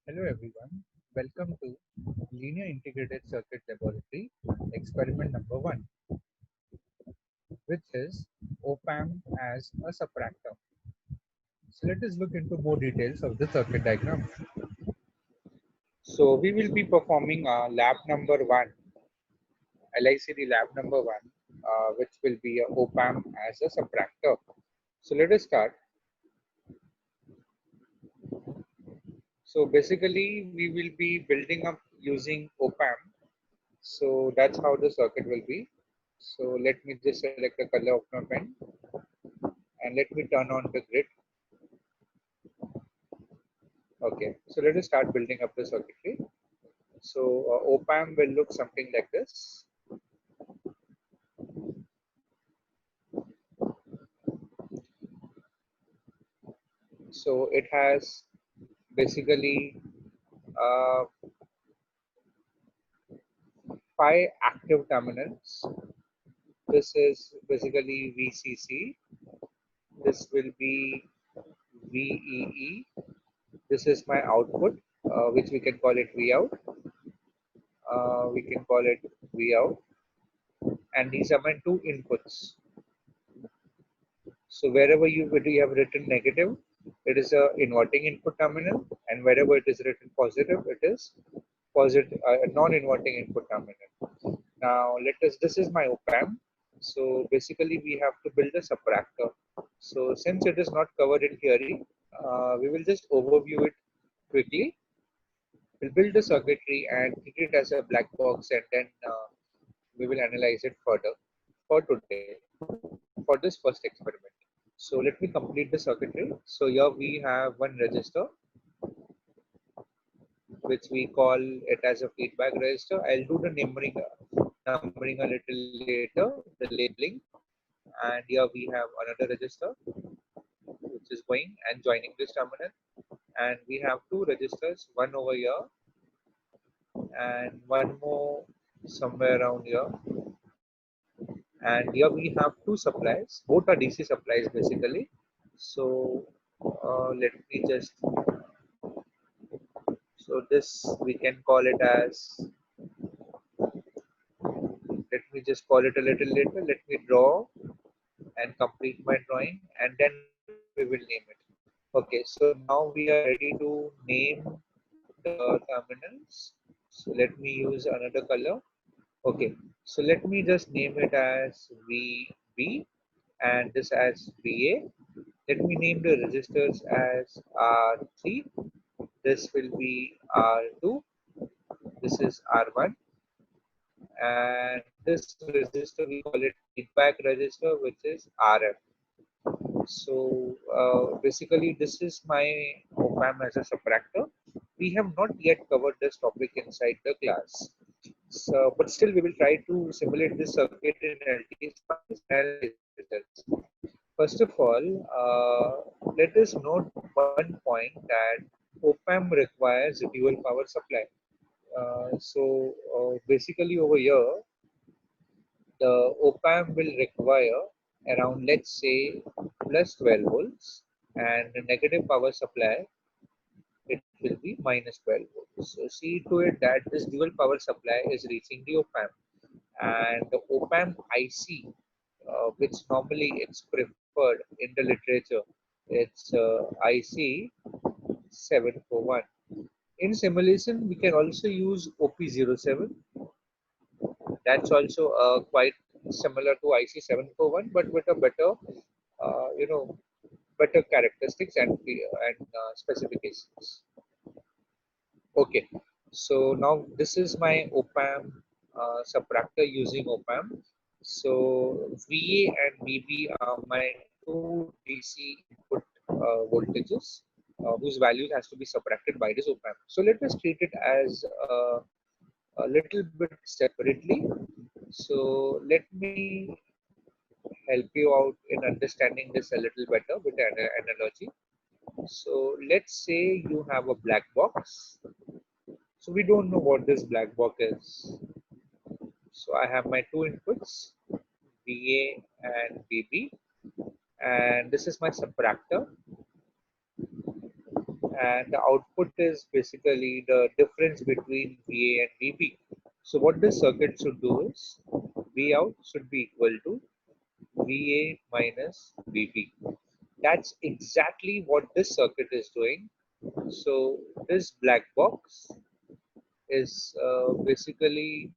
Hello everyone, welcome to Linear Integrated Circuit Laboratory experiment number 1, which is op-amp as a subtractor. So let us look into more details of the circuit diagram. So we will be performing lab number 1, LICD lab number 1, which will be a op-amp as a subtractor. So let us start. So basically we will be building up using op-amp. So that's how the circuit will be. So let me just select the color of my pen and let me turn on the grid. Okay, so let us start building up the circuitry. So op-amp will look something like this. So it has basically uh, 5 active terminals. This is basically VCC. This will be VEE. This is my output, which we can call it Vout. We can call it Vout. And these are my 2 inputs. So wherever you have written negative, it is a inverting input terminal, and wherever it is written positive, it is positive non-inverting input terminal. Now this is my op-amp. So basically we have to build a subtractor. So since it is not covered in theory, we will just overview it quickly. We'll build the circuitry and treat it as a black box, and then we will analyze it further for today, for this first experiment. So let me complete the circuitry. So here we have one resistor, which we call it as a feedback resistor. I'll do the numbering a little later, the labeling. And here we have another resistor, which is going and joining this terminal. And we have 2 resistors, one over here and one more somewhere around here. And here we have 2 supplies, both are DC supplies basically. So let me just, so this we can call it as, let me just call it a little later. Let me draw and complete my drawing, and then we will name it. Okay, so now we are ready to name the terminals. So let me use another color. Okay, so let me just name it as VB and this as VA. Let me name the resistors as R3. This will be R2. This is R1. And this resistor, we call it feedback resistor, which is RF. So basically, this is my op-amp as a subtractor. We have not yet covered this topic inside the class. So, but still, we will try to simulate this circuit in LTE spice and analyze the results. First of all, let us note one point that op-amp requires a dual power supply. Basically, over here, the op-amp will require around, let's say, plus 12 volts, and the negative power supply, it will be minus 12 volts. So see to it that this dual power supply is reaching the op-amp, and the op-amp IC, which normally it's preferred in the literature, it's IC 741. In simulation, we can also use OP07. That's also quite similar to IC741, but with a better, uh, you know, better characteristics and specifications. Okay, so now this is my op-amp subtractor using op-amp. So VA and VB are my 2 DC input voltages, whose values has to be subtracted by this op-amp. So let us treat it as a little bit separately. So let me help you out in understanding this a little better with an analogy. So let's say you have a black box. So we don't know what this black box is. So I have my 2 inputs, VA and VB, and this is my subtractor. and the output is basically the difference between VA and VB. So what this circuit should do is V out should be equal to VA minus VB. That's exactly what this circuit is doing. So this black box is basically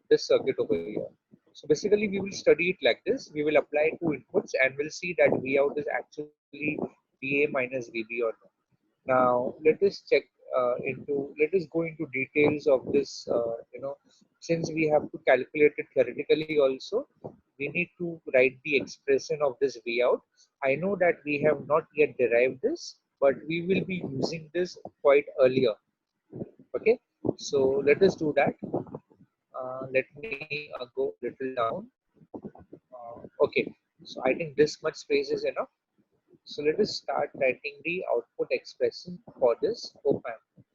this circuit over here. So basically we will study it like this. We will apply two inputs and we'll see that V out is actually VA minus VB or not. Now let us check let us go into details of this, since we have to calculate it theoretically also, we need to write the expression of this V out. I know that we have not yet derived this, but we will be using this quite earlier. Okay, so let us do that. Let me go a little down. Okay, so I think this much space is enough. So let us start writing the output expression for this op-amp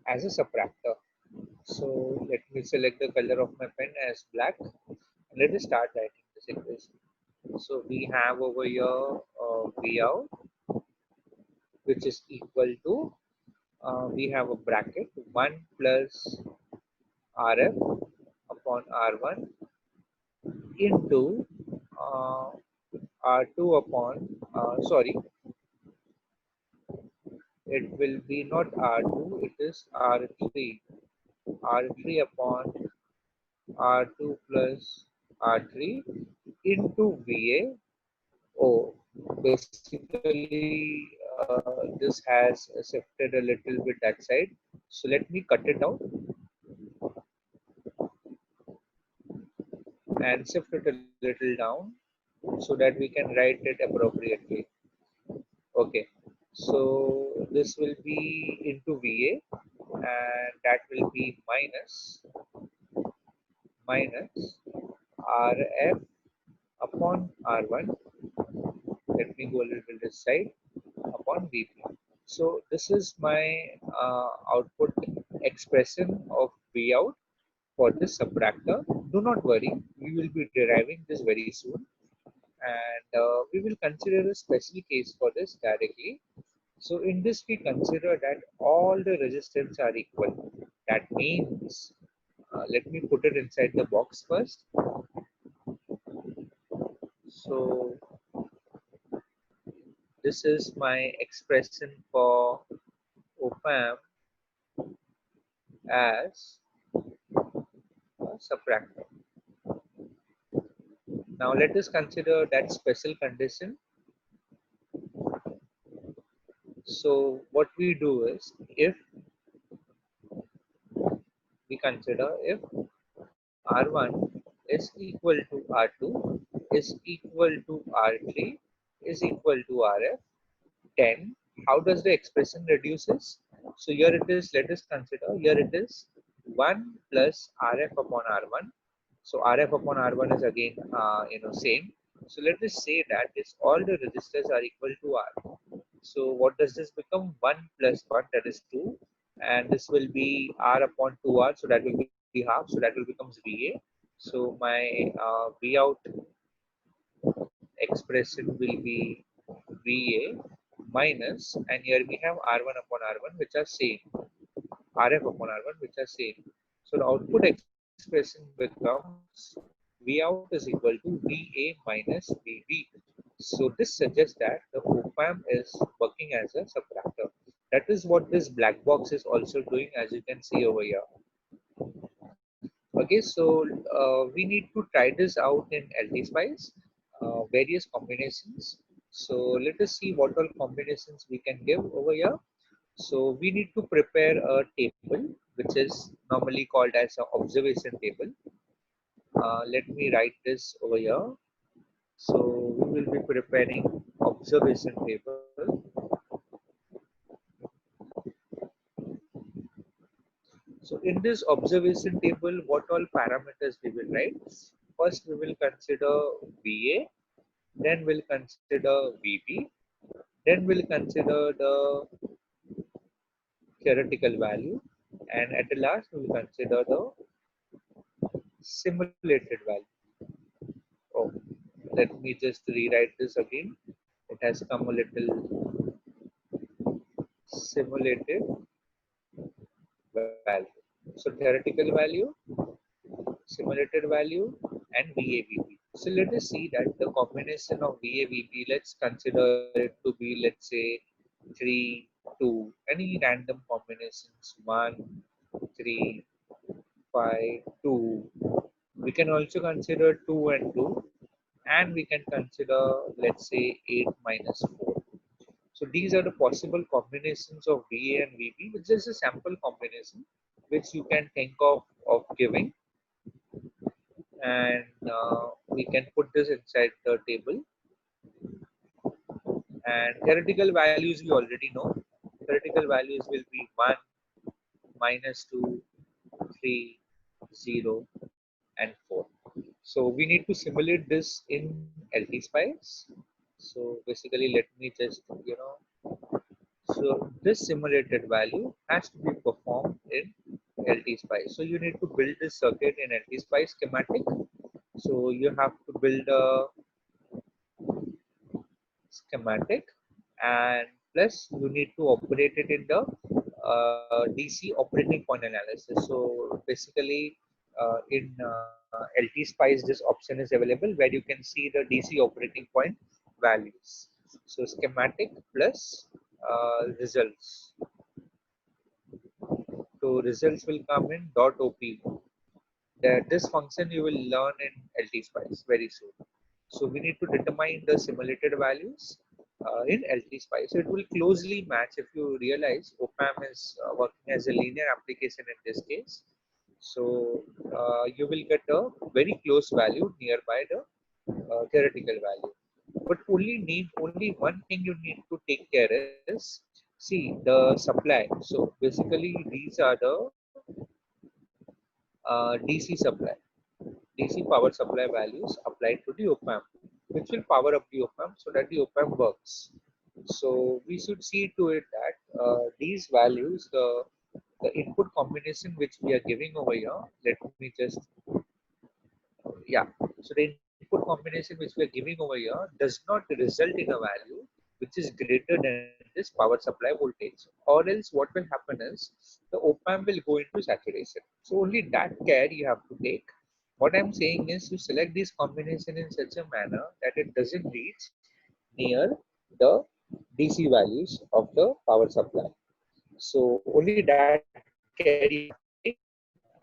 as a subtractor. So let me select the color of my pen as black. And let us start writing this equation. So we have over here V out, which is equal to, we have a bracket 1 plus RF upon R1 into R2 upon, it will be not R2, it is R3. R3 upon R2 plus R3 into VA. Oh, basically this has shifted a little bit that side. So let me cut it out and shift it a little down so that we can write it appropriately. Okay, so this will be into VA and that will be minus RF upon R1. Let me go a little this side upon VP. So this is my output expression of V out for this subtractor. Do not worry, we will be deriving this very soon, and we will consider a special case for this directly. So in this we consider that all the resistance are equal. That means, let me put it inside the box first. So this is my expression for op-amp as a subtractor. Now let us consider that special condition. So what we do is, if we consider if R1 is equal to R2 is equal to R3 is equal to RF, then how does the expression reduces? So here it is, let us consider, here it is 1 plus RF upon R1. So RF upon R1 is again same. So let us say that this all the resistors are equal to R. So what does this become? 1 plus 1, that is 2, and this will be R upon 2R, so that will be half, so that will becomes VA. So my V out expression will be VA minus, and here we have R1 upon R1 which are same, RF upon R1 which are same. So the output expression becomes V out is equal to VA minus VB. So this suggests that the op-amp is working as a subtractor. That is what this black box is also doing, as you can see over here. Okay, so we need to try this out in LTSpice, various combinations. So let us see what all combinations we can give over here. So we need to prepare a table, which is normally called as an observation table. Let me write this over here. So we will be preparing observation table. So in this observation table, what all parameters we will write? First, we will consider VA, then we'll consider VB, then we'll consider the theoretical value, and at the last, we'll consider the simulated value. Oh, let me just rewrite this again. It has come a little simulated value. So theoretical value, simulated value, and VAVP. So let us see that the combination of VAVP, let's consider it to be, let's say, 3, 2, any random combinations, 1, 3, 5, 2. We can also consider 2 and 2, and we can consider, let's say, 8 minus 4. So these are the possible combinations of VA and VB, which is a sample combination which you can think of giving, and we can put this inside the table. And theoretical values we already know. Theoretical values will be 1, minus 2, 3, 0, and 4. So we need to simulate this in LTSpice. So basically, let me just, so this simulated value has to be performed in LTSpice. So you need to build this circuit in LTSpice schematic. So you have to build a schematic, and plus you need to operate it in the DC operating point analysis. So basically, in LTSpice, this option is available where you can see the DC operating point values. So schematic plus results. So results will come in .op. This function you will learn in LTSpice very soon. So we need to determine the simulated values in LTSpice. So it will closely match. If you realize, OPAM is working as a linear application in this case. So you will get a very close value nearby the theoretical value. But only one thing you need to take care is, see the supply. So basically these are the DC supply. DC power supply values applied to the op-amp, which will power up the op-amp so that the op-amp works. So we should see to it that these values, the input combination which we are giving over here, let me just, yeah. So the input combination which we are giving over here does not result in a value which is greater than this power supply voltage, or else what will happen is the op-amp will go into saturation. So only that care you have to take. What I'm saying is, you select this combination in such a manner that it doesn't reach near the DC values of the power supply. So only that care you have to take,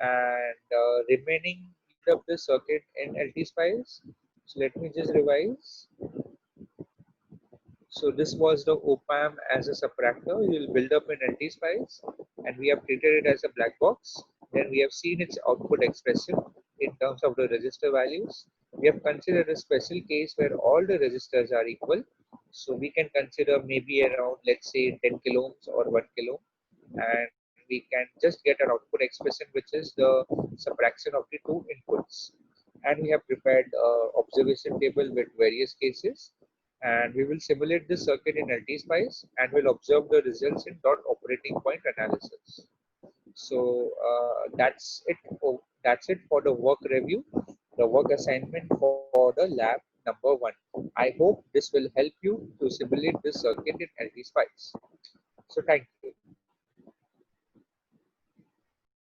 and remaining of the circuit in LTSpice. So let me just revise. So this was the op-amp as a subtractor. You will build up in LTSpice, and we have treated it as a black box. Then we have seen its output expression in terms of the resistor values. We have considered a special case where all the resistors are equal. So we can consider maybe around, let's say, 10 kilo ohms or 1 kilo, and we can just get an output expression which is the subtraction of the two inputs. And we have prepared observation table with various cases, and we will simulate this circuit in LTSpice and will observe the results in dot operating point analysis. So that's it for the work review, the work assignment for the lab number 1. I hope this will help you to simulate this circuit in LTSpice. So thank you.